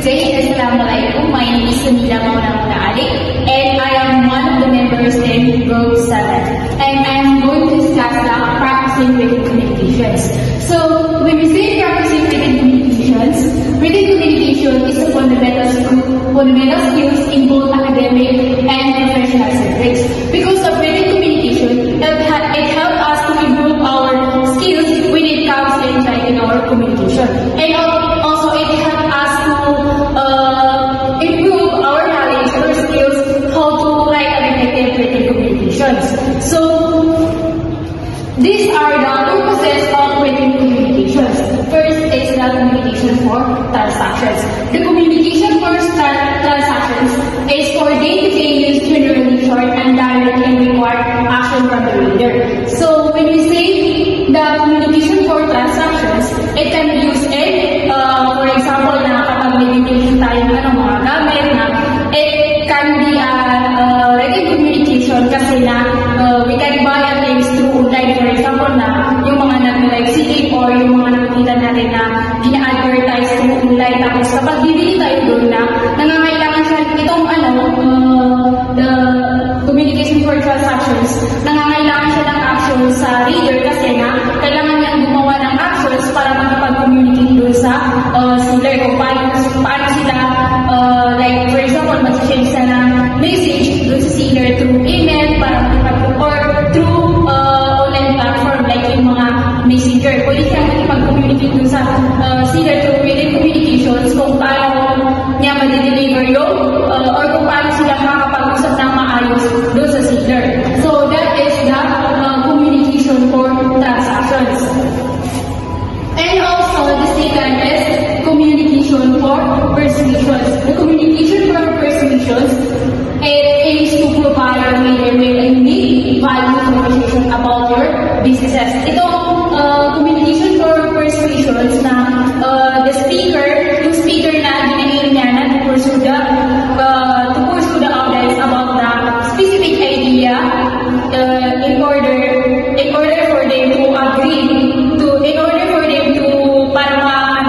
say Assalamualaikum. My name is Sunila Mauna Ali, and I am one of the members in Group 7. And I am going to discuss the practicing written communications. So, when we say practicing written communication is a fundamental skills in both academic and professional settings. Because of written communication, it helps us to improve our skills when it comes in writing our communication. And also, it helps us to improve our knowledge or skills how to write effective written communications. So, these are the purposes of written communications. First is the communication for transactions. The communication for transactions is for day-to-day use, generally short and direct and require action from the reader. So when we say the communication for transactions, it can be used in, for example, na kapag may bibigyan tayo ng mga gamit na it can be written communication kasi na we can buy things through online. For example, na yung mga nag-live selling or yung mga nakikita natin na gina-advertise through online. Tapos kapag bibili tayo doon na nangangailangan siya itong the communication for transactions, nangangailangan siya ng action sa reader kasi na kailangan niyang gumawa ng actions para makapag-communicate doon sa seller kung paano sila like for example, mag-change sa ng message doon sa seller through email para or through online platform like yung mga messenger. Pwede siya makipag-communicate doon sa seller through written communications kung paano niya ma-deliver yung or kung paano sila makakapag-usap ng maayos doon sa seller. So that is the communication for transactions. And also the second is communication for persuasions. The communication for persuasions aims to provide a reader with a unique value information about your businesses. Itong communication for persuasions na yung speaker na ginahin niya na to pursue the audience about the specific idea in order for them to agree para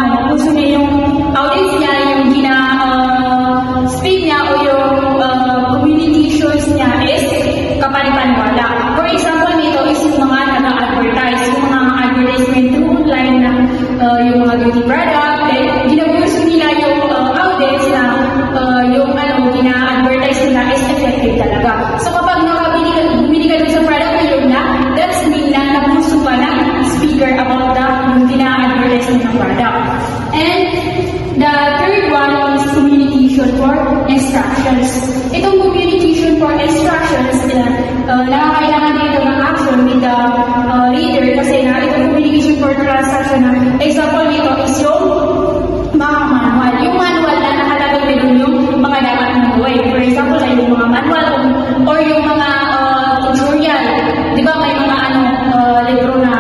mapuso niya yung audience niya, yung speak niya o yung communications niya is kapanipanwala. For example, nito is yung mga nag-advertise, yung mga advertisement through online na yung mga beauty product, then ginagusto nila yung audience na yung gina-advertise nila is effective talaga. So kapag bumili ka dun sa product na yun na, that's mean na napuso ka na speaker about yung gina-advertise ng product. And the third one is communication for instructions. Itong communication for instructions, nakakailangan dito ng action with the reader kasi na itong communication for transaction na example nito is yung mga manual. Yung manual na nakalagay dito yung mga dapat mong gawin. For example, ay yung mga manual or yung mga tutorial. Di ba may mga libro na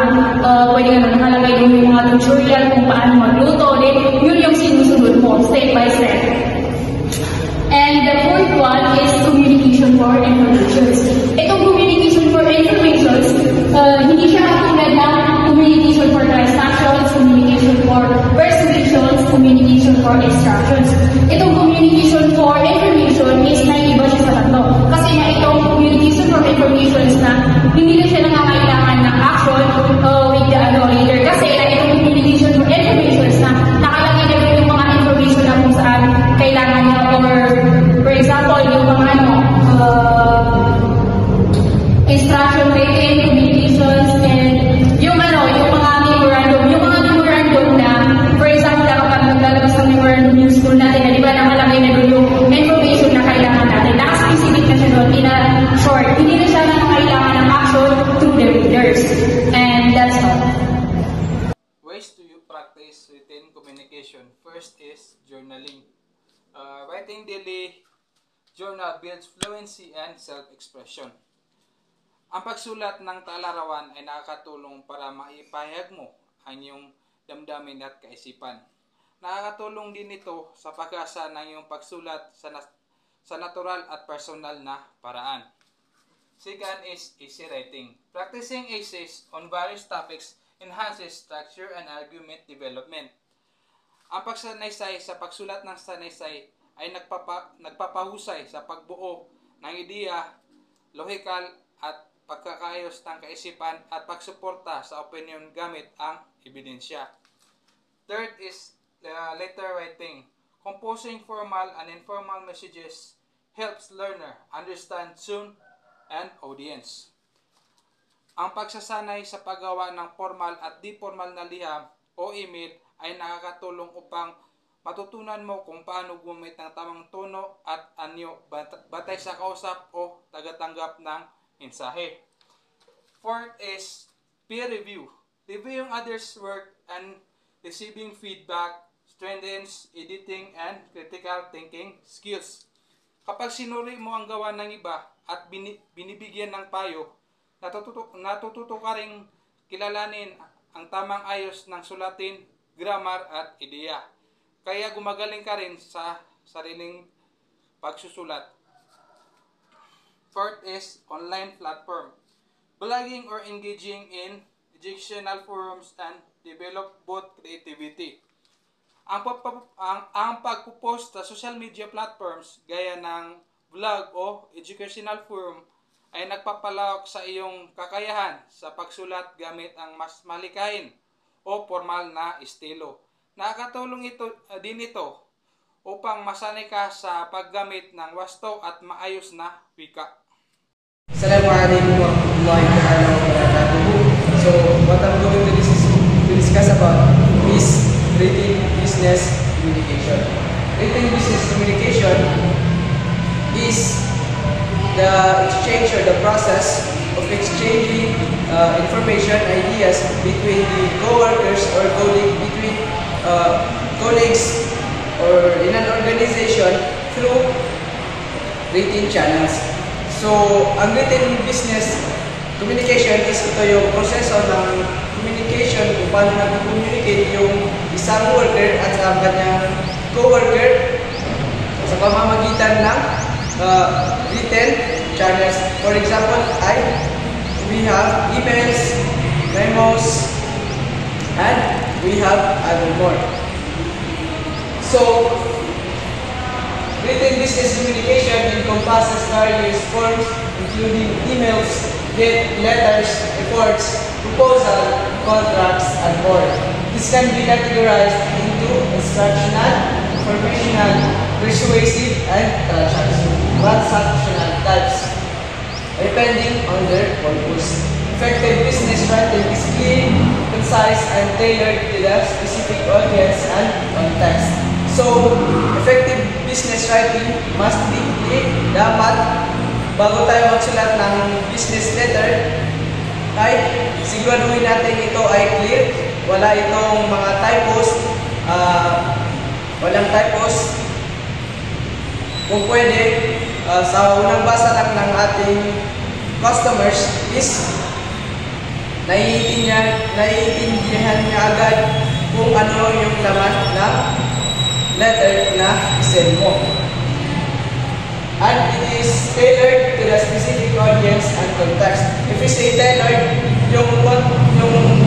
pwede ka nakalagay yung mga tutorial kung paano magluto. Then, yun yung sinusunod mo, step by step. And the fourth one is communication for informations. Itong communication for informations, hindi siya katulad ng communication for transactions, communication for persuasions, communication for instructions. Itong communication for information is naiiba siya sa tatlo. Kasi na itong communication for informations na hindi na siya nangangailangan ng action with the reader. Kasi na itong communication for informations na nakalagay na yung mga information na kung saan kailangan niya or for example, yung mga instruction written, communications, and yung mga memorandum na, for example, kapag maglalabas ng memorandum yung school natin, na di ba nakalagay na doon yung information na kailangan natin. Naka-specific na siya doon, in a short. Hindi na siya na kailangan ng action to the readers. And that's all. Ways to practice written communication. First is journaling. Writing daily journal builds fluency and self-expression. Ang pagsulat ng talarawan ay nakakatulong para maipahayag mo ang iyong damdamin at kaisipan. Nakakatulong din ito sa pag-asa ng iyong pagsulat sa natural at personal na paraan. Second is essay writing. Practicing essays on various topics enhances structure and argument development. Ang pagsanaysay sa pagsulat ng sanaysay ay nagpapahusay sa pagbuo ng ideya, lohikal at pagkakaayos ng kaisipan at pagsuporta sa opinion gamit ang ebidensya. Third is letter writing. Composing formal and informal messages helps learner understand tone and audience. Ang pagsasanay sa paggawa ng formal at di-formal na liham o email ay nakakatulong upang matutunan mo kung paano gumamit ng tamang tono at anyo batay sa kausap o tagatanggap ng mensahe. Fourth is peer review. Reviewing others' work and receiving feedback strengthens editing and critical thinking skills. Kapag sinuri mo ang gawa ng iba at binibigyan ng payo, natututo ka ring kilalanin ang tamang ayos ng sulatin, grammar at ideya. Kaya gumagaling ka rin sa sariling pagsusulat. Fourth is online platform. Blogging or engaging in educational forums and develop both creativity. Ang pagpo-post sa social media platforms gaya ng vlog o educational forum ay nagpapalawak sa iyong kakayahan sa pagsulat gamit ang mas malikain o formal na estilo. Nakakatulong din ito upang masanay ka sa paggamit ng wasto at maayos na wika. Assalamualaikum warahmatullahi wabarakatuh. So, what I'm going to discuss about is written business communication. Written business communication is the exchange or the process of exchanging information, ideas between the co-workers or colleagues or in an organization through written channels. So, ang written business communication is ito yung proseso ng communication kung paano nag-communicate yung isang worker at sa kanyang co-worker sa pamamagitan ng written channels. For example, we have emails, memos, and we have other more. So, written business communication encompasses various forms including emails, letters, reports, proposal, contracts, and more. This can be categorized into instructional, informational, persuasive, and transactional types, depending on their purpose. Effective business writing is clear, concise, and tailored to the specific audience and context. So, effective business writing must be clear. Dapat, bago tayo magsulat ng business letter, ay siguraduhin natin ito ay clear. Wala itong mga typos, walang typos. Kung pwede, sa unang basa lang ng ating customers is naiintindihan niya agad kung ano yung laman ng letter na isend mo. And it is tailored to the specific audience and context. If we say tailored, yung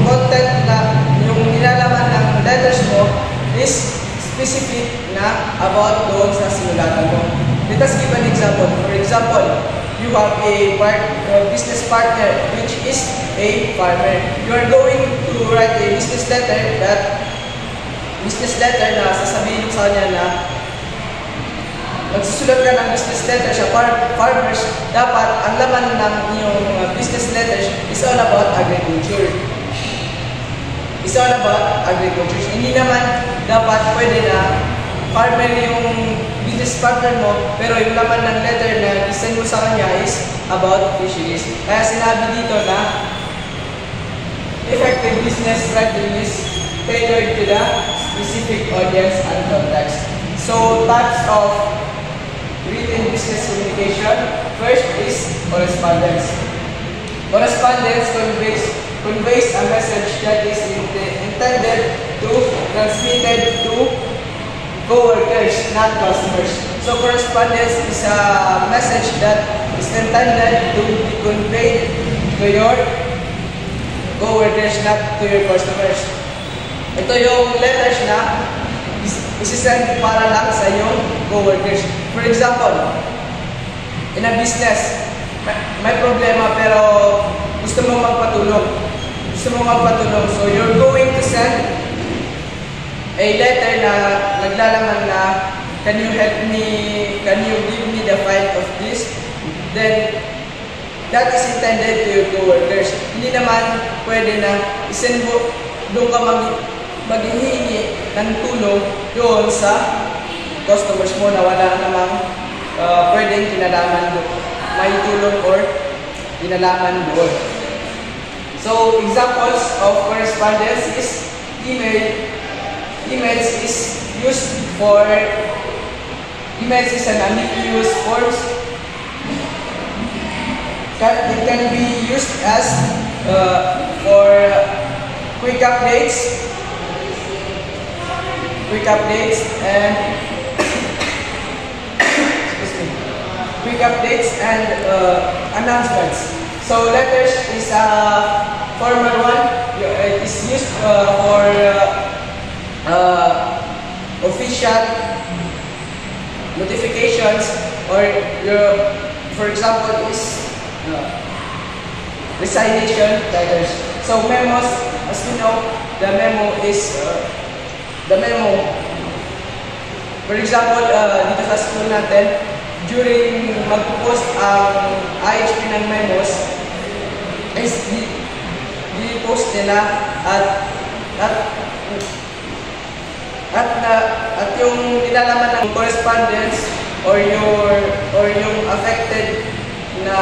content na yung nilalaman ng letters mo is specific na about doon sa sinulatan mo. Let us give an example. For example, you have a business partner which is a farmer. You are going to write a business letter na sasabihin sa kanya na magsusulat ka ng business letter sa farmers, dapat ang laman ng iyong business letters is all about agriculture. It's all about agriculture. Hindi naman dapat pwede na farmer yung business partner mo, pero yung laman ng letter na isend mo sa kanya is about fisheries. Kaya sinabi dito na effective business writing is tailored to the specific audience and context. So, types of written business communication. First is correspondence. Correspondence conveys a message that is intended to transmitted to co-workers, not customers. So, correspondence is a message that is intended to be conveyed to your co-workers, not to your customers. Ito yung letters na isisend para lang sa iyong coworkers. For example, in a business, may problema pero gusto mo magpatulong. So you're going to send a letter na naglalaman na, can you help me, can you give me the file of this? Then, that is intended to your coworkers. Hindi naman pwede na isend mo, doon ka maghihingi ng tulong doon sa customers mo na wala namang pwedeng kinalaman doon. May tulong or kinalaman doon. So, examples of correspondence is email. Emails is an ambiguous form. It can be used as for quick updates and announcements. So letters is a formal one. It is used for official notifications, or for example is resignation letters. So memos, as you know, the memo is for example, dito sa school natin, during mag-post ang IHP ng memos, is di-post nila at yung nilalaman ng correspondence or yung affected na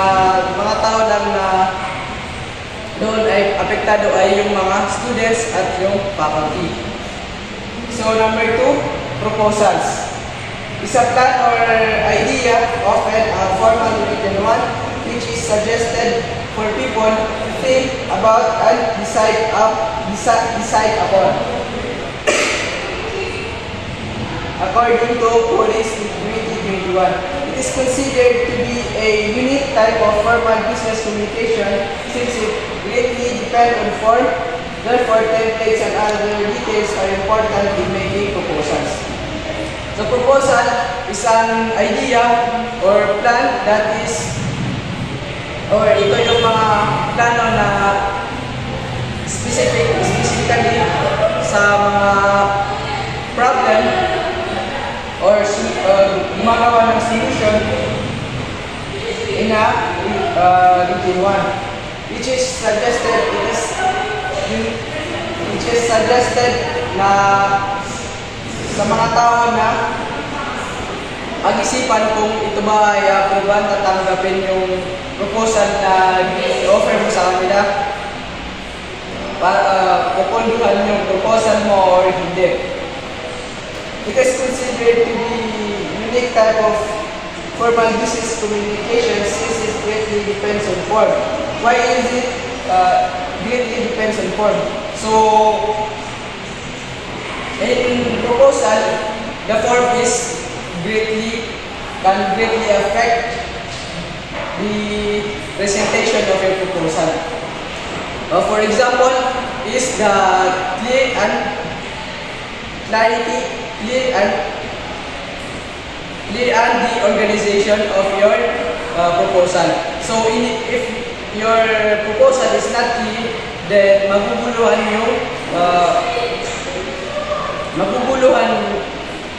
mga tao lang na doon ay apektado ay yung mga students at yung faculty. So number 2, proposals. Is a plan or idea, often a formal written one, which is suggested for people to think about and decide upon. According to Police 2021, it is considered to be a unique type of formal business communication since it greatly depends on form. Therefore, templates and other details are important in making proposals. The proposal is an idea or plan that is, or ito yung mga plano na specifically sa mga problem or gumagawa ng solution in a written one, which is suggested na sa mga tao na pag-isipan kung ito ba ay aproban, tatanggapin yung proposal na i-offer mo sa kanila, para pupunduhan yung proposal mo or hindi. It is considered to be unique type of formal business communication since it greatly depends on form. Why is it greatly depends on form? So, in proposal, the form can greatly affect the presentation of your proposal. For example, is the clear and the organization of your proposal. So, if your proposal is not clear, then maguguluhan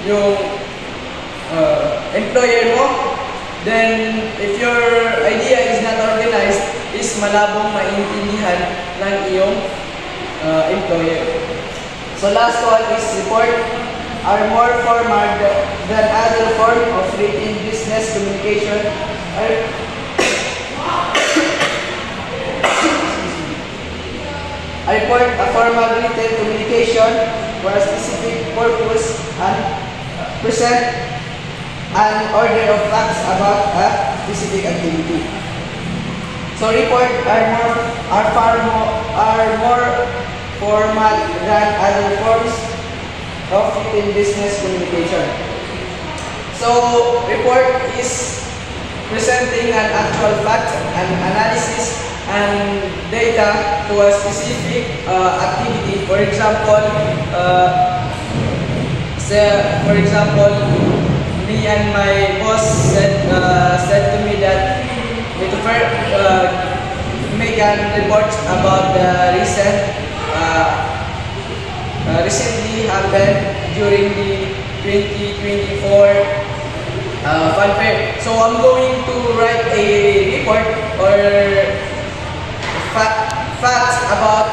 yung employer mo. Then, if your idea is not organized, is malabong maintindihan ng iyong employer. So, last one is report are more formal than other form of written business communication. A report, a formal written communication for a specific purpose and present an order of facts about a specific activity. So report are more formal than other forms of written business communication. So report is presenting an actual fact, an analysis, and data to a specific activity. For example, So, for example, me and my boss said to me that we make a report about the recently happened during the 2024 fun fair. So I'm going to write a report or facts about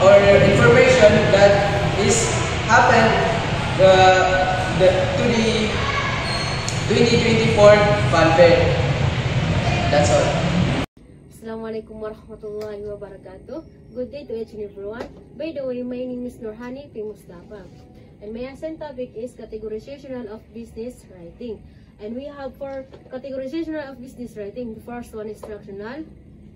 or information that is happened to the 2024 fun fair. That's all. Assalamualaikum warahmatullahi wabarakatuh. Good day to each and everyone. By the way, my name is Nurhani P. Mustafa. And my assigned topic is categorization of business writing. And we have 4 categorization of business writing. The first one is instructional,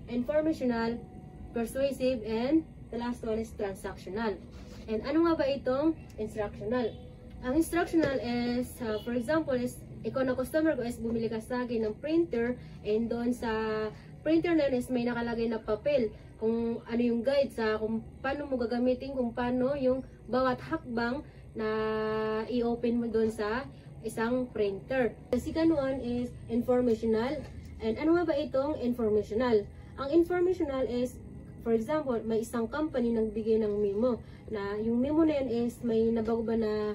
informational, persuasive, and the last one is transactional. And ano nga ba itong instructional? Ang instructional is, for example, is ikaw na customer ko is bumili ka sa akin ng printer, and doon sa printer na is may nakalagay na papel kung ano yung guide sa kung paano mo gagamitin, kung paano yung bawat hakbang na i-open mo doon sa isang printer. The second one is informational. And ano nga ba itong informational? Ang informational is, for example, may isang company nagbigay ng memo na yung memo na yan is may nabago ba na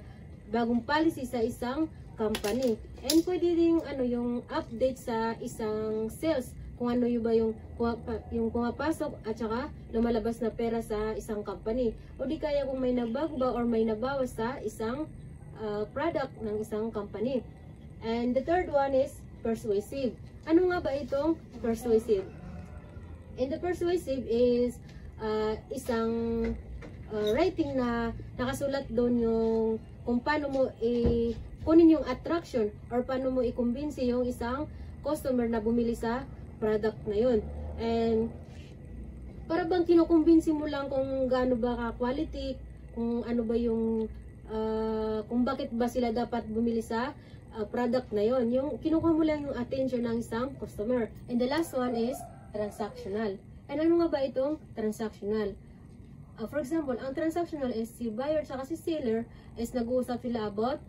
bagong policy sa isang company. And pwede rin yung update sa isang sales, kung ano yung ba yung pumapasok at saka lumalabas na pera sa isang company. O di kaya kung may nabago ba or may nabawas sa isang product ng isang company. And the third one is persuasive. Ano nga ba itong persuasive? And the persuasive is isang writing na nakasulat doon yung kung paano mo kunin yung attraction or paano mo i-convince yung isang customer na bumili sa product na yun. And para bang kinukumbinsi mo lang kung gaano ba ka-quality, kung ano ba yung kung bakit ba sila dapat bumili sa product na yon. Yung kinukuha mo lang yung attention ng isang customer. And the last one is transactional. And ano nga ba itong transactional? For example, ang transactional is si buyer at si seller is nag-uusap sila about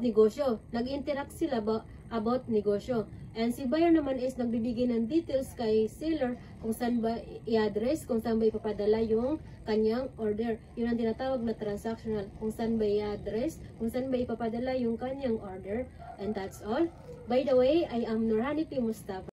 negosyo. Nag-interact sila about negosyo. And si buyer naman is nagbibigay ng details kay seller kung saan ba i-address, kung saan ba ipapadala yung kanyang order. Yun ang tinatawag na transactional. Kung saan ba i-address, kung saan ba ipapadala yung kanyang order. And that's all. By the way, I am Nurhani P. Mustafa.